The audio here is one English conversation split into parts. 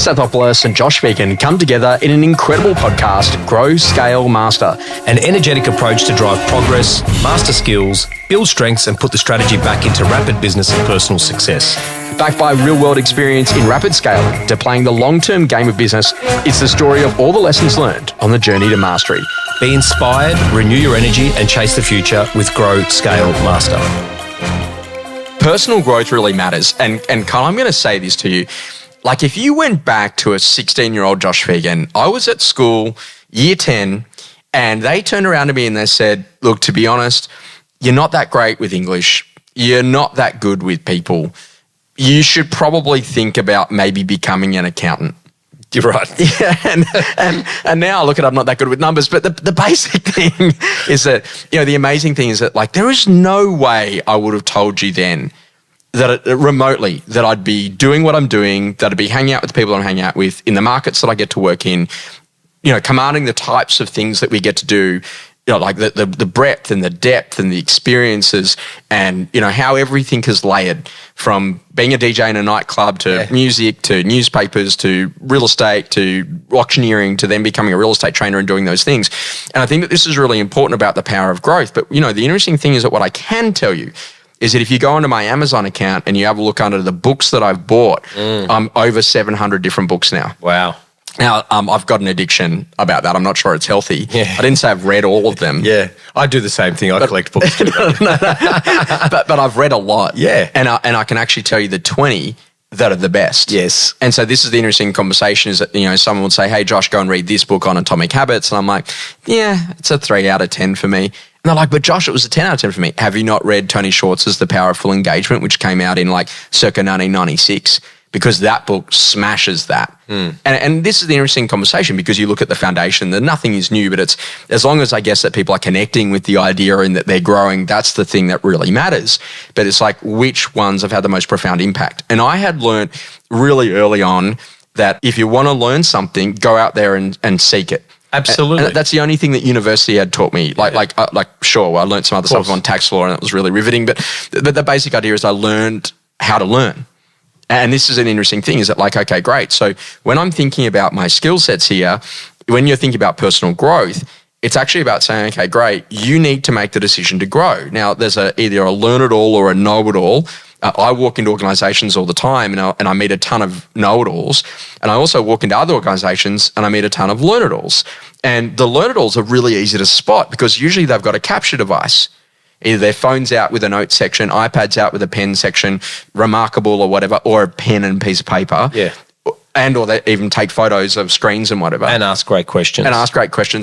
Stathopoulos and Josh Phegan come together in an incredible podcast, Grow, Scale, Master. An energetic approach to drive progress, master skills, build strengths and put the strategy back into rapid business and personal success. Backed by real-world experience in rapid scaling to playing the long-term game of business, it's the story of all the lessons learned on the journey to mastery. Be inspired, renew your energy and chase the future with Grow, Scale, Master. Personal growth really matters. And Kyle, I'm going to say this to you. Like if you went back to a 16-year-old Josh Phegan, I was at school, year 10, and they turned around to me and they said, look, to be honest, you're not that great with English. You're not that good with people. You should probably think about maybe becoming an accountant. You're right. Yeah, and now I look at it, I'm not that good with numbers, but the basic thing is that, the amazing thing is that like there is no way I would have told you then that remotely that I'd be doing what I'm doing, that I'd be hanging out with the people I'm hanging out with, in the markets that I get to work in, commanding the types of things that we get to do, like the breadth and the depth and the experiences and, how everything is layered from being a DJ in a nightclub to music to newspapers to real estate to auctioneering to then becoming a real estate trainer and doing those things. And I think that this is really important about the power of growth. But, the interesting thing is that what I can tell you is that if you go onto my Amazon account and you have a look under the books that I've bought, I'm over 700 different books now. Wow. Now, I've got an addiction about that. I'm not sure it's healthy. Yeah. I didn't say I've read all of them. Yeah, I do the same thing. I collect books too. But I've read a lot. Yeah. And I can actually tell you the 20 that are the best. Yes. And so this is the interesting conversation is that, someone would say, hey, Josh, go and read this book on atomic habits. And I'm like, yeah, it's a 3 out of 10 for me. And they're like, but Josh, it was a 10 out of 10 for me. Have you not read Tony Schwartz's The Power of Full Engagement, which came out in circa 1996? Because that book smashes that. And this is the interesting conversation because you look at the foundation, that nothing is new, but it's as long as I guess that people are connecting with the idea and that they're growing, that's the thing that really matters. But it's like which ones have had the most profound impact. And I had learned really early on that if you want to learn something, go out there and seek it. Absolutely. And that's the only thing that university had taught me. Sure, I learned some other stuff on tax law and it was really riveting, but the basic idea is I learned how to learn. And this is an interesting thing is that okay, great. So when I'm thinking about my skill sets here, when you're thinking about personal growth, it's actually about saying, okay, great, you need to make the decision to grow. Now, there's either a learn-it-all or a know-it-all. I walk into organizations all the time and I meet a ton of know-it-alls. And I also walk into other organizations and I meet a ton of learn-it-alls. And the learn-it-alls are really easy to spot because usually they've got a capture device. Either their phone's out with a note section, iPad's out with a pen section, Remarkable or whatever, or a pen and piece of paper. Yeah. Or they even take photos of screens and whatever. And ask great questions.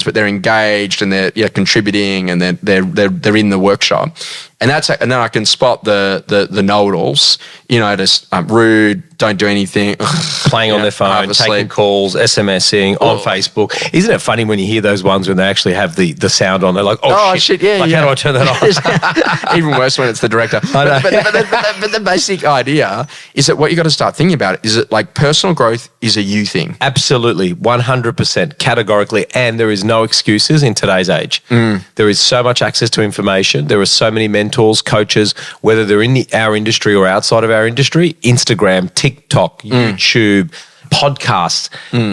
But they're engaged and they're contributing and they're in the workshop. And then I can spot the know-it-alls, just rude, don't do anything. Playing on their phone, taking calls, SMSing, on Facebook. Isn't it funny when you hear those ones when they actually have the sound on? They're like, oh shit. Yeah, how do I turn that on? Even worse when it's the director. But the basic idea is that what you got to start thinking about is that personal growth is a you thing. Absolutely, 100%, categorically, and there is no excuses in today's age. There is so much access to information. There are so many mentors, coaches, whether they're in our industry or outside of our industry, Instagram, TikTok, YouTube, podcasts.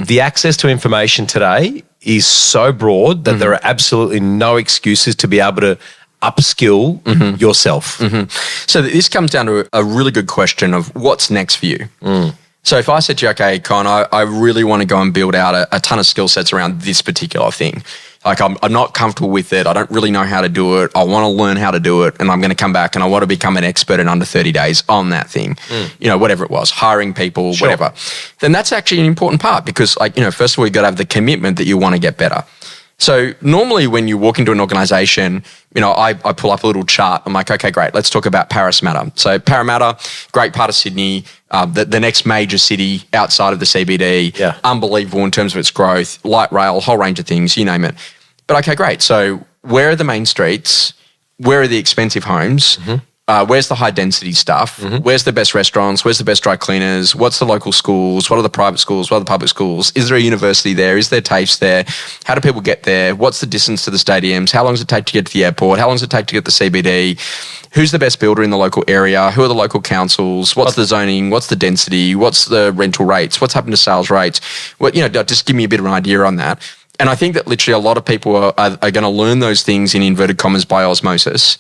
The access to information today is so broad that there are absolutely no excuses to be able to upskill yourself. So this comes down to a really good question of what's next for you. So if I said to you, okay, Con, I really want to go and build out a ton of skill sets around this particular thing. I'm not comfortable with it. I don't really know how to do it. I want to learn how to do it. And I'm going to come back and I want to become an expert in under 30 days on that thing. Whatever it was, hiring people, whatever. Then that's actually an important part because first of all, you've got to have the commitment that you want to get better. So normally when you walk into an organization, I pull up a little chart. I'm like, okay, great. Let's talk about Parramatta. So Parramatta, great part of Sydney, the next major city outside of the CBD, unbelievable in terms of its growth, light rail, whole range of things, you name it. But okay, great. So where are the main streets? Where are the expensive homes? where's the high density stuff? Where's the best restaurants? Where's the best dry cleaners? What's the local schools? What are the private schools? What are the public schools? Is there a university there? Is there TAFEs there? How do people get there? What's the distance to the stadiums? How long does it take to get to the airport? How long does it take to get to the CBD? Who's the best builder in the local area? Who are the local councils? What's the zoning? What's the density? What's the rental rates? What's happened to sales rates? Just give me a bit of an idea on that. And I think that literally a lot of people are going to learn those things in inverted commas by osmosis,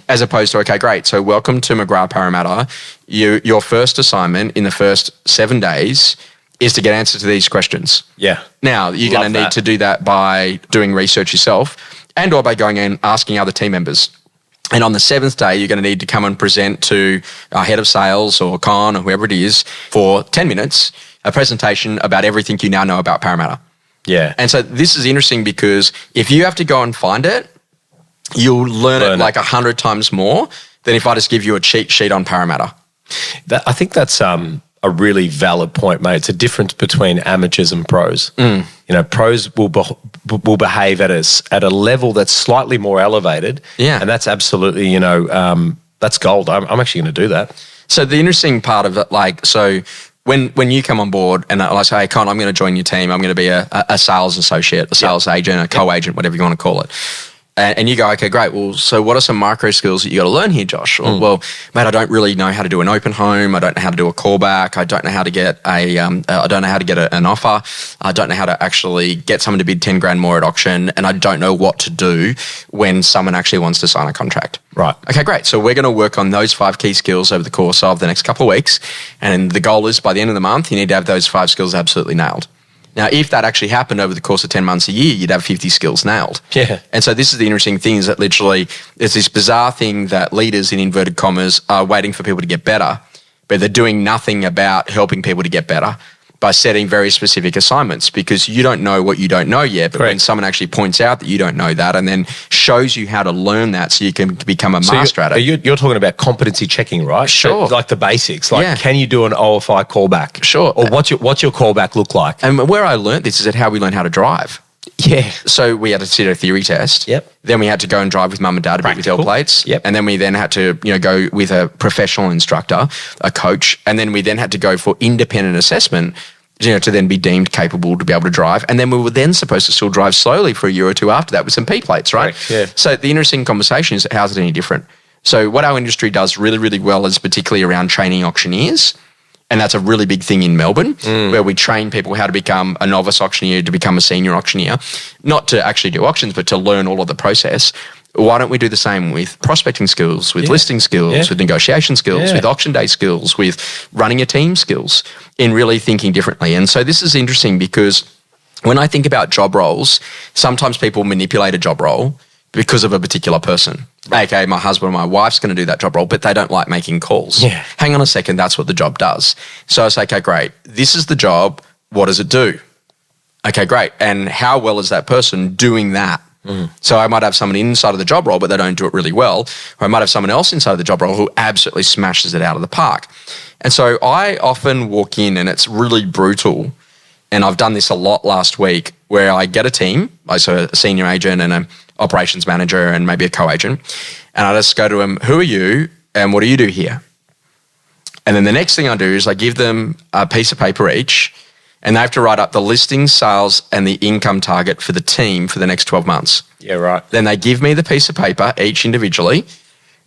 as opposed to, okay, great. So welcome to McGrath Parramatta. Your first assignment in the first 7 days is to get answers to these questions. Yeah. Now, you're going to need to do that by doing research yourself and or by going and asking other team members. And on the 7th day, you're going to need to come and present to our head of sales or Con or whoever it is for 10 minutes, a presentation about everything you now know about Parramatta. Yeah. And so this is interesting because if you have to go and find it, you'll learn it like 100 times more than if I just give you a cheat sheet on Parramatta. I think that's a really valid point, mate. It's a difference between amateurs and pros. Pros will behave at a level that's slightly more elevated. Yeah. And that's absolutely, that's gold. I'm actually going to do that. So the interesting part of it, when you come on board and I say, hey, Con, I'm going to join your team. I'm going to be a sales associate, a sales agent, a co-agent, whatever you want to call it. And you go, okay, great. Well, so what are some micro skills that you got to learn here, Josh? Well, mate, I don't really know how to do an open home. I don't know how to do a callback. I don't know how to get an offer. I don't know how to actually get someone to bid 10 grand more at auction. And I don't know what to do when someone actually wants to sign a contract. Right. Okay, great. So we're going to work on those 5 key skills over the course of the next couple of weeks. And the goal is by the end of the month, you need to have those 5 skills absolutely nailed. Now, if that actually happened over the course of 10 months a year, you'd have 50 skills nailed. Yeah. And so this is the interesting thing is that literally it's this bizarre thing that leaders in inverted commas are waiting for people to get better, but they're doing nothing about helping people to get better by setting very specific assignments because you don't know what you don't know yet. But Correct. when someone actually points out that you don't know that and then shows you how to learn that so you can become a master at it. You're talking about competency checking, right? Sure. So, like the basics. Can you do an OFI callback? Sure. Or what's your callback look like? And where I learned this is at how we learn how to drive. Yeah. So we had to sit a theory test. Yep. Then we had to go and drive with mum and dad a bit with L plates. Yep. And then we then had to, go with a professional instructor, a coach. And then we then had to go for independent assessment, to then be deemed capable to be able to drive. And then we were then supposed to still drive slowly for a year or two after that with some P plates, right? Correct, yeah. So the interesting conversation is how's it any different? So what our industry does really, really well is particularly around training auctioneers. And that's a really big thing in Melbourne where we train people how to become a novice auctioneer to become a senior auctioneer, not to actually do auctions, but to learn all of the process. Why don't we do the same with prospecting skills, with listing skills, with negotiation skills, with auction day skills, with running a team skills, in really thinking differently? And so this is interesting because when I think about job roles, sometimes people manipulate a job role because of a particular person. Okay, my husband or my wife's going to do that job role, but they don't like making calls. Yeah. Hang on a second, that's what the job does. So I say, okay, great. This is the job. What does it do? Okay, great. And how well is that person doing that? So I might have someone inside of the job role, but they don't do it really well. Or I might have someone else inside of the job role who absolutely smashes it out of the park. And so I often walk in and it's really brutal. And I've done this a lot last week where I get a team, so a senior agent and an operations manager and maybe a co-agent. And I just go to them, who are you and what do you do here? And then the next thing I do is I give them a piece of paper each and they have to write up the listings, sales and the income target for the team for the next 12 months. Yeah, right. Then they give me the piece of paper each individually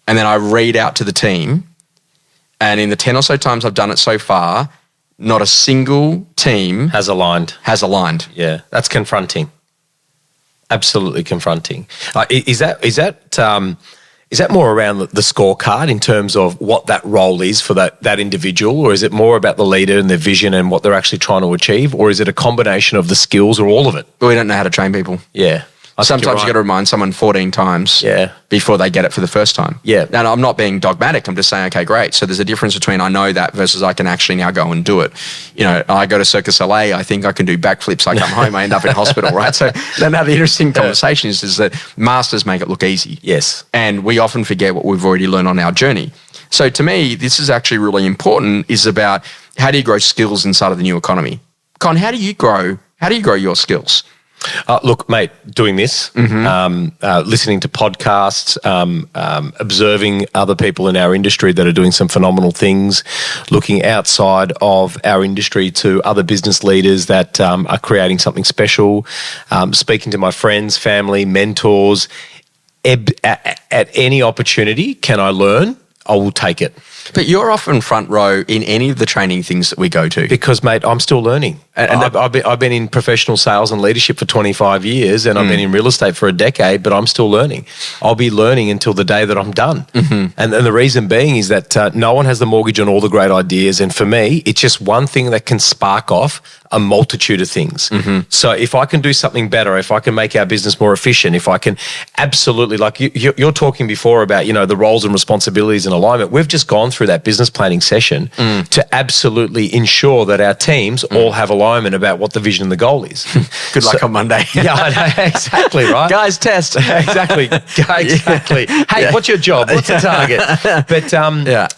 and then I read out to the team. And in the 10 or so times I've done it so far, not a single team Has aligned. Yeah. That's confronting. Absolutely confronting. Is that more around the scorecard in terms of what that role is for that individual, or is it more about the leader and their vision and what they're actually trying to achieve, or is it a combination of the skills or all of it? We don't know how to train people. Yeah. Sometimes you got to remind someone 14 times before they get it for the first time. Yeah. Now, I'm not being dogmatic. I'm just saying, okay, great. So there's a difference between I know that versus I can actually now go and do it. I go to Circus LA, I think I can do backflips. I come home, I end up in hospital, right? So then now the interesting conversation is that masters make it look easy. Yes. And we often forget what we've already learned on our journey. So to me, this is actually really important, is about how do you grow skills inside of the new economy? Con, how do you grow your skills? Look, mate, doing this, listening to podcasts, observing other people in our industry that are doing some phenomenal things, looking outside of our industry to other business leaders that are creating something special, speaking to my friends, family, mentors. At any opportunity, can I learn? I will take it. But you're often front row in any of the training things that we go to. Because, mate, I'm still learning. And I've been in professional sales and leadership for 25 years, and I've been in real estate for a decade, but I'm still learning. I'll be learning until the day that I'm done. And the reason being is that no one has the mortgage on all the great ideas. And for me, it's just one thing that can spark off a multitude of things. So if I can do something better, if I can make our business more efficient, if I can absolutely, like you're talking before about, the roles and responsibilities and alignment, we've just gone through that business planning session to absolutely ensure that our teams all have alignment about what the vision and the goal is. Good luck on Monday. Yeah, I know, exactly, right? Guys, test. Exactly. Hey, what's your job? What's the target? But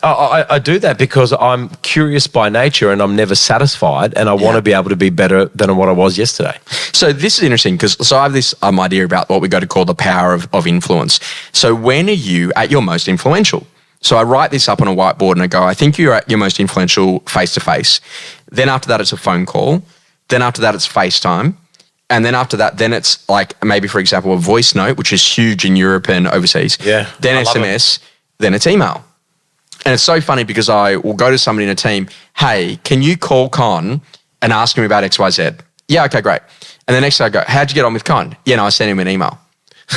I do that because I'm curious by nature and I'm never satisfied, and I want to be able to be better than what I was yesterday. So this is interesting because I have this idea about what we go to call the power of influence. So when are you at your most influential? So I write this up on a whiteboard and I go, I think you're at your most influential face-to-face. Then after that, it's a phone call. Then after that, it's FaceTime. And then after that, then it's like maybe, for example, a voice note, which is huge in Europe and overseas. Yeah. Then SMS, then it's email. And it's so funny because I will go to somebody in a team, hey, can you call Con and ask him about XYZ? Yeah, okay, great. And the next day I go, how'd you get on with Con? Yeah, no, I sent him an email.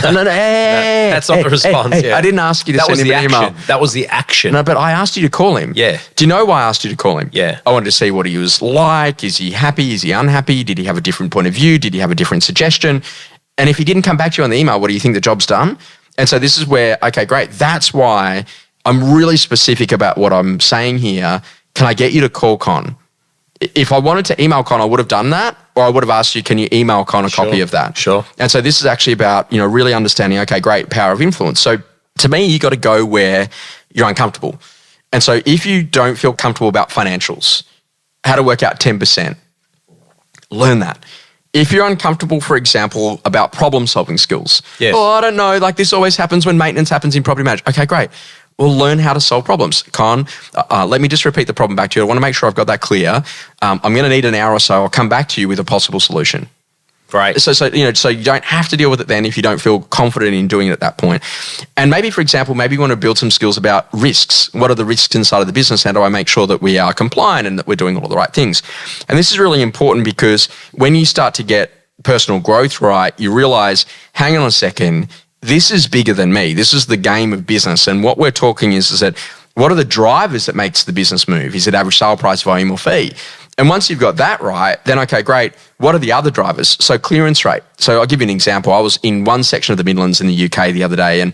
No, that's not the response. I didn't ask you to send him an email. That was the action. No, but I asked you to call him. Yeah. Do you know why I asked you to call him? Yeah. I wanted to see what he was like. Is he happy? Is he unhappy? Did he have a different point of view? Did he have a different suggestion? And if he didn't come back to you on the email, what do you think the job's done? And so this is where, okay, great. That's why I'm really specific about what I'm saying here. Can I get you to call Con? If I wanted to email Con, I would have done that, or I would have asked you, can you email Con a copy of that? Sure. And so this is actually about, really understanding, okay, great, power of influence. So to me, you got to go where you're uncomfortable. And so if you don't feel comfortable about financials, how to work out 10%, learn that. If you're uncomfortable, for example, about problem-solving skills, I don't know, like this always happens when maintenance happens in property management. Okay, great. Well, learn how to solve problems. Con, let me just repeat the problem back to you. I want to make sure I've got that clear. I'm going to need an hour or so. I'll come back to you with a possible solution. Great. So you don't have to deal with it then if you don't feel confident in doing it at that point. And maybe, for example, maybe you want to build some skills about risks. What are the risks inside of the business? How do I make sure that we are compliant and that we're doing all the right things? And this is really important because when you start to get personal growth right, you realize, hang on a second, this is bigger than me. This is the game of business. And what we're talking is that what are the drivers that makes the business move? Is it average sale price, volume, or fee? And once you've got that right, then okay, great. What are the other drivers? So clearance rate. So I'll give you an example. I was in one section of the Midlands in the UK the other day, and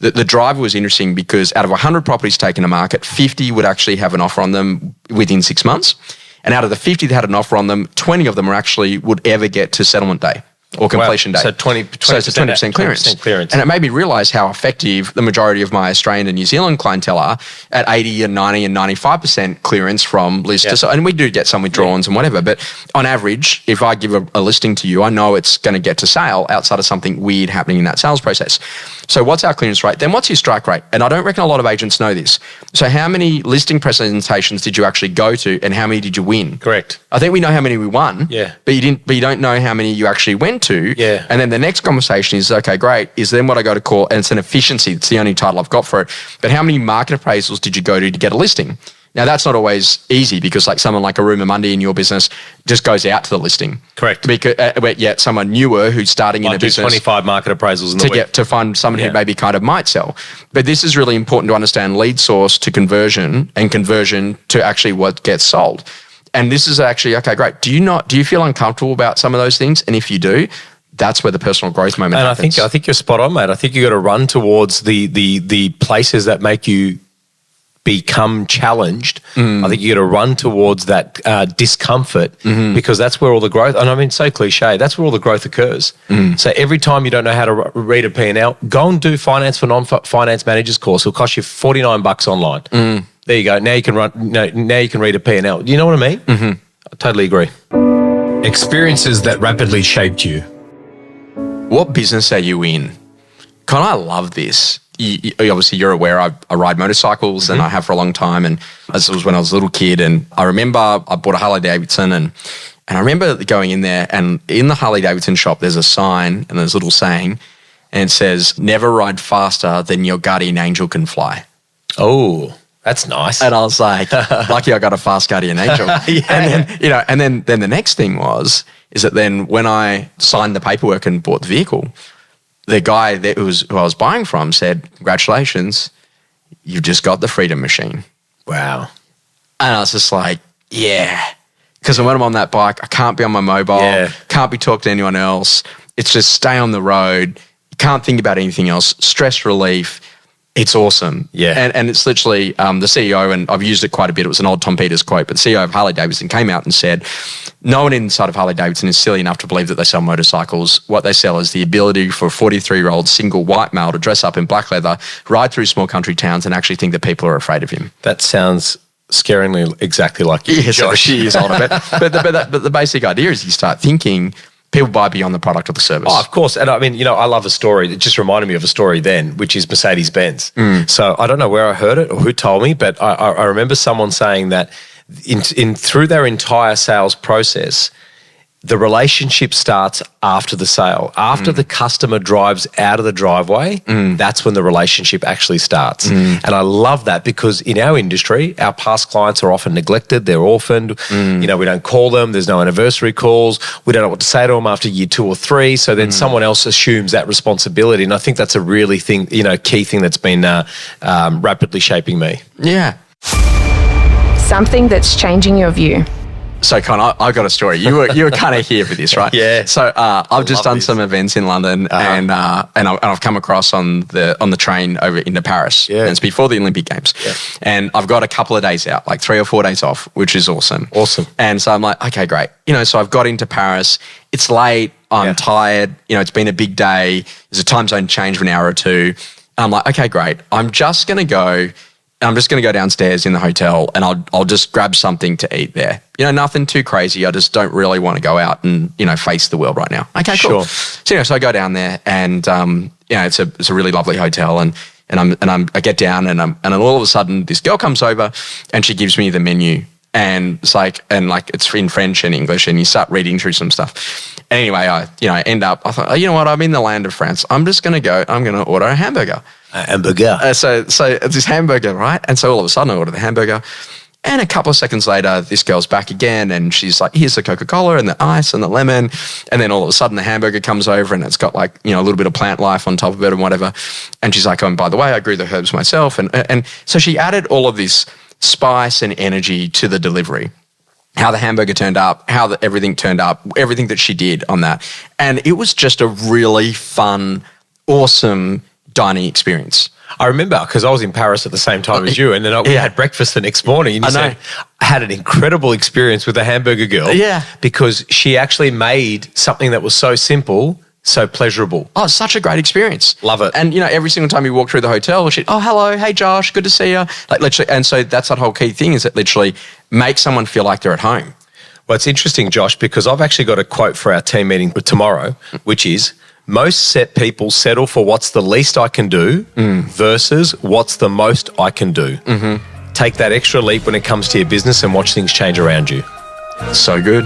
the driver was interesting because out of 100 properties taken to market, 50 would actually have an offer on them within 6 months. And out of the 50 that had an offer on them, 20 of them would ever get to settlement day or completion day. So 20% it's a 20% clearance. 20% clearance. And it made me realise how effective the majority of my Australian and New Zealand clientele are at 80 and 90 and 95% clearance from list to sale. And we do get some withdrawals and whatever, but on average, if I give a listing to you, I know it's going to get to sale outside of something weird happening in that sales process. So what's our clearance rate? Then what's your strike rate? And I don't reckon a lot of agents know this. So how many listing presentations did you actually go to and how many did you win? Correct. I think we know how many we won. Yeah. But you don't know how many you actually went to. Yeah. And then the next conversation is, okay, great, is then what I go to call, and it's an efficiency. It's the only title I've got for it. But how many market appraisals did you go to get a listing? Now, that's not always easy because like someone like Aruma Mundi in your business just goes out to the listing. Correct. Because yet someone newer who's starting in a business 25 market appraisals in the week. To find someone who maybe kind of might sell. But this is really important to understand lead source to conversion and conversion to actually what gets sold. And this is actually, okay, great. Do you feel uncomfortable about some of those things? And if you do, that's where the personal growth moment happens. I think you're spot on, mate. I think you got to run towards the places that make you become challenged. I think you got to run towards that discomfort because that's where all the growth, and I mean, so cliche, that's where all the growth occurs. So every time you don't know how to read a P&L, go and do finance for non-finance managers course. It'll cost you $49 online. There you go. Now you can now you can read a P&L. Do you know what I mean? I totally agree. Experiences that rapidly shaped you. what business are you in? Kind of, I love this. Obviously, you're aware I ride motorcycles and I have for a long time. And this was when I was a little kid. And I remember I bought a Harley Davidson and I remember going in there, and in the Harley Davidson shop, there's a sign and there's a little saying, and it says, "Never ride faster than your guardian angel can fly." Oh, that's nice. And I was like, lucky I got a fast guardian angel. Yeah. And then the next thing is that then when I signed the paperwork and bought the vehicle, the guy who I was buying from said, "Congratulations, you've just got the freedom machine." Wow. And I was just like, yeah. Because when I'm on that bike, I can't be on my mobile, can't be talking to anyone else. It's just stay on the road. You can't think about anything else. Stress relief. It's awesome. Yeah. And it's literally the CEO, and I've used it quite a bit. It was an old Tom Peters quote, but the CEO of Harley Davidson came out and said, no one inside of Harley Davidson is silly enough to believe that they sell motorcycles. What they sell is the ability for a 43-year-old single white male to dress up in black leather, ride through small country towns, and actually think that people are afraid of him. That sounds scaringly exactly like you. Yes, she is on it. But the basic idea is you start thinking people buy beyond the product or the service. Oh, of course. And I mean, I love a story. It just reminded me of a story then, which is Mercedes Benz. So I don't know where I heard it or who told me, but I remember someone saying that in through their entire sales process, the relationship starts after the sale. After the customer drives out of the driveway, that's when the relationship actually starts. And I love that because in our industry, our past clients are often neglected. They're orphaned. We don't call them. There's no anniversary calls. We don't know what to say to them after year 2 or 3. So then someone else assumes that responsibility. And I think that's a really key thing that's been rapidly shaping me. Yeah. Something that's changing your view. So, Con, I got a story. You were kind of here for this, right? Yeah. So, I've just done some events in London, and I've come across on the train over into Paris. Yeah. And it's before the Olympic Games. Yeah. And I've got a couple of days out, like 3 or 4 days off, which is awesome. Awesome. And so I'm like, okay, great. So I've got into Paris. It's late. I'm tired. It's been a big day. There's a time zone change of an hour or two. I'm like, okay, great. I'm just going to go downstairs in the hotel and I'll just grab something to eat there. Nothing too crazy. I just don't really want to go out and, face the world right now. Okay, cool. Sure. So I go down there and, it's a really lovely hotel and I get down and all of a sudden this girl comes over and she gives me the menu and it's it's in French and English and you start reading through some stuff. And anyway, I thought, oh, you know what? I'm in the land of France. I'm going to order a hamburger. So it's this hamburger, right? And so all of a ssudden I order the hamburger and a couple of seconds later, this girl's back again and she's like, here's the Coca-Cola and the ice and the lemon. And then all of a sudden the hamburger comes over and it's got a little bit of plant life on top of it and whatever. And she's like, oh, and by the way, I grew the herbs myself. And so she added all of this spice and energy to the delivery. How the hamburger turned up, everything turned up, everything that she did on that. And it was just a really fun, awesome dining experience. I remember because I was in Paris at the same time as you, and then we had breakfast the next morning. And you said, I had an incredible experience with the hamburger girl. Yeah. Because she actually made something that was so simple, so pleasurable. Oh, it's such a great experience. Love it. And, every single time you walk through the hotel, she'd, oh, hello, hey, Josh, good to see you. Literally, and so that's that whole key thing is that literally make someone feel like they're at home. Well, it's interesting, Josh, because I've actually got a quote for our team meeting tomorrow, which is, most people settle for what's the least I can do versus what's the most I can do. Take that extra leap when it comes to your business and watch things change around you. So good.